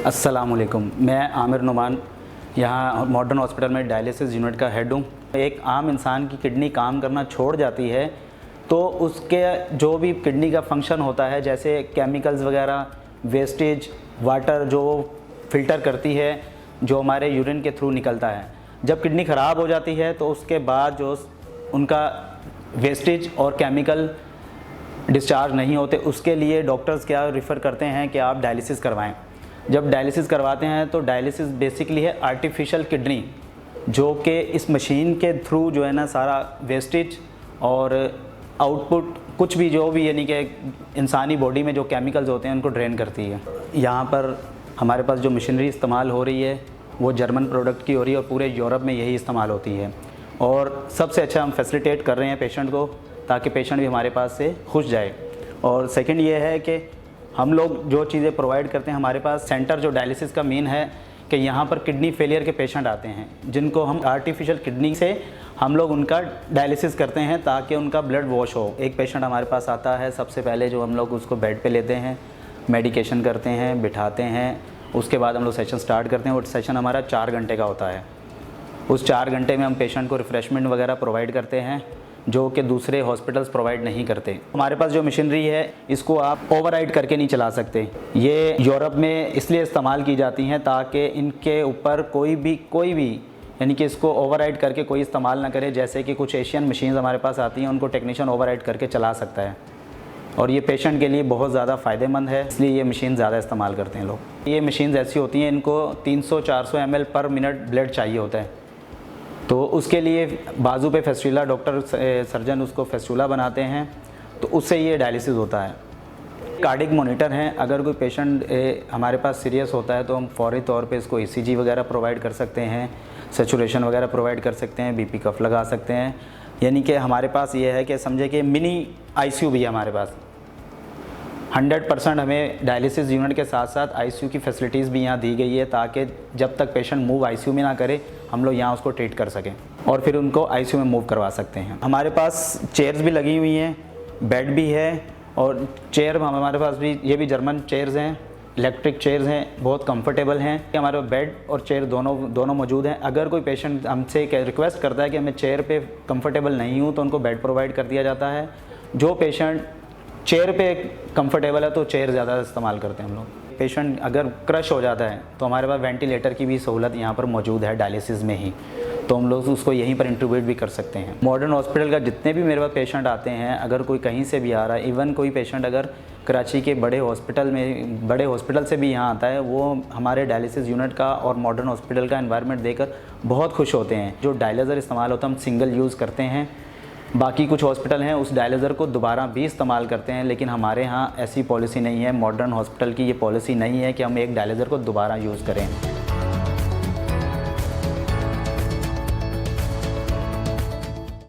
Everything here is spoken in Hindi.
अस्सलामुअलैकुम, मैं आमिर नुमान यहाँ मॉडर्न हॉस्पिटल में डायलिसिस यूनिट का हेड हूँ। एक आम इंसान की किडनी काम करना छोड़ जाती है तो उसके जो भी किडनी का फंक्शन होता है, जैसे केमिकल्स वगैरह, वेस्टेज वाटर जो फ़िल्टर करती है, जो हमारे यूरिन के थ्रू निकलता है, जब किडनी ख़राब हो जाती है तो उसके बाद जो उनका वेस्टेज और केमिकल डिस्चार्ज नहीं होते, उसके लिए डॉक्टर्स क्या रिफ़र करते हैं कि आप डायलिसिस करवाएं। जब डायलिसिस करवाते हैं तो डायलिसिस बेसिकली है आर्टिफिशियल किडनी, जो कि इस मशीन के थ्रू जो है ना सारा वेस्टेज और आउटपुट कुछ भी जो भी यानी कि इंसानी बॉडी में जो केमिकल्स होते हैं उनको ड्रेन करती है। यहाँ पर हमारे पास जो मशीनरी इस्तेमाल हो रही है वो जर्मन प्रोडक्ट की हो रही है और पूरे यूरोप में यही इस्तेमाल होती है, और सबसे अच्छा हम फैसिलिटेट कर रहे हैं पेशेंट को ताकि पेशेंट भी हमारे पास से खुश जाए। और सेकंड ये है कि हम लोग जो चीज़ें प्रोवाइड करते हैं, हमारे पास सेंटर जो डायलिसिस का मेन है कि यहाँ पर किडनी फेलियर के पेशेंट आते हैं जिनको हम आर्टिफिशियल किडनी से हम लोग उनका डायलिसिस करते हैं ताकि उनका ब्लड वॉश हो। एक पेशेंट हमारे पास आता है, सबसे पहले जो हम लोग उसको बेड पे लेते हैं, मेडिकेशन करते हैं, बिठाते हैं, उसके बाद हम लोग सेशन स्टार्ट करते हैं। वो सेशन हमारा 4 घंटे का होता है। उस 4 घंटे में हम पेशेंट को रिफ़्रेशमेंट वगैरह प्रोवाइड करते हैं जो कि दूसरे हॉस्पिटल्स प्रोवाइड नहीं करते। हमारे पास जो मशीनरी है इसको आप ओवरराइड करके नहीं चला सकते। ये यूरोप में इसलिए इस्तेमाल की जाती हैं ताकि इनके ऊपर कोई भी यानी कि इसको ओवरराइड करके कोई इस्तेमाल ना करे। जैसे कि कुछ एशियन मशीन्स हमारे पास आती हैं, उनको टेक्नीशियन ओवरराइड करके चला सकता है, और ये पेशेंट के लिए बहुत ज़्यादा फ़ायदेमंद है, इसलिए ये मशीन ज़्यादा इस्तेमाल करते हैं लोग। ये मशीन्स ऐसी होती हैं, इनको 300-400 ml पर मिनट ब्लड चाहिए होता है, तो उसके लिए बाजू पे फेस्टुला, डॉक्टर सर्जन उसको फेस्टुला बनाते हैं, तो उससे ये डायलिसिस होता है। कार्डिक मॉनिटर हैं, अगर कोई पेशेंट हमारे पास सीरियस होता है तो हम फौरी तौर पे इसको ECG वगैरह प्रोवाइड कर सकते हैं, सेचुरेशन वगैरह प्रोवाइड कर सकते हैं, BP कफ लगा सकते हैं। यानी कि हमारे पास ये है कि समझे कि मिनी ICU भी है हमारे पास। 100% हमें डायलिसिस यूनिट के साथ साथ ICU की फैसिलिटीज़ भी यहाँ दी गई है ताकि जब तक पेशेंट मूव ICU में ना करे हम लोग यहाँ उसको ट्रीट कर सकें और फिर उनको ICU में मूव करवा सकते हैं। हमारे पास चेयर्स भी लगी हुई हैं, बेड भी है, और चेयर हमारे पास भी ये भी जर्मन चेयर्स हैं, इलेक्ट्रिक चेयर्स हैं, बहुत कंफर्टेबल हैं। हमारे बेड और चेयर दोनों मौजूद हैं। अगर कोई पेशेंट हमसे रिक्वेस्ट करता है कि मैं चेयर पे कंफर्टेबल नहीं हूँ तो उनको बेड प्रोवाइड कर दिया जाता है। जो पेशेंट चेयर पे कंफर्टेबल है तो चेयर ज़्यादा इस्तेमाल करते हैं हम लोग। पेशेंट अगर क्रश हो जाता है तो हमारे पास वेंटिलेटर की भी सहूलत यहाँ पर मौजूद है डायलिसिस में ही, तो हम लोग उसको यहीं पर इंट्यूबेट भी कर सकते हैं। मॉडर्न हॉस्पिटल का जितने भी मेरे पास पेशेंट आते हैं, अगर कोई कहीं से भी आ रहा है, इवन कोई पेशेंट अगर कराची के बड़े हॉस्पिटल से भी यहाँ आता है, वो हमारे डायलिसिस यूनिट का और मॉडर्न हॉस्पिटल का एनवायरनमेंट देखकर बहुत खुश होते हैं। जो डायलिज़र इस्तेमाल होता है हम सिंगल यूज़ करते हैं, बाकी कुछ हॉस्पिटल हैं उस डायलिज़र को दोबारा भी इस्तेमाल करते हैं, लेकिन हमारे यहाँ ऐसी पॉलिसी नहीं है। मॉडर्न हॉस्पिटल की ये पॉलिसी नहीं है कि हम एक डायलिज़र को दोबारा यूज़ करें।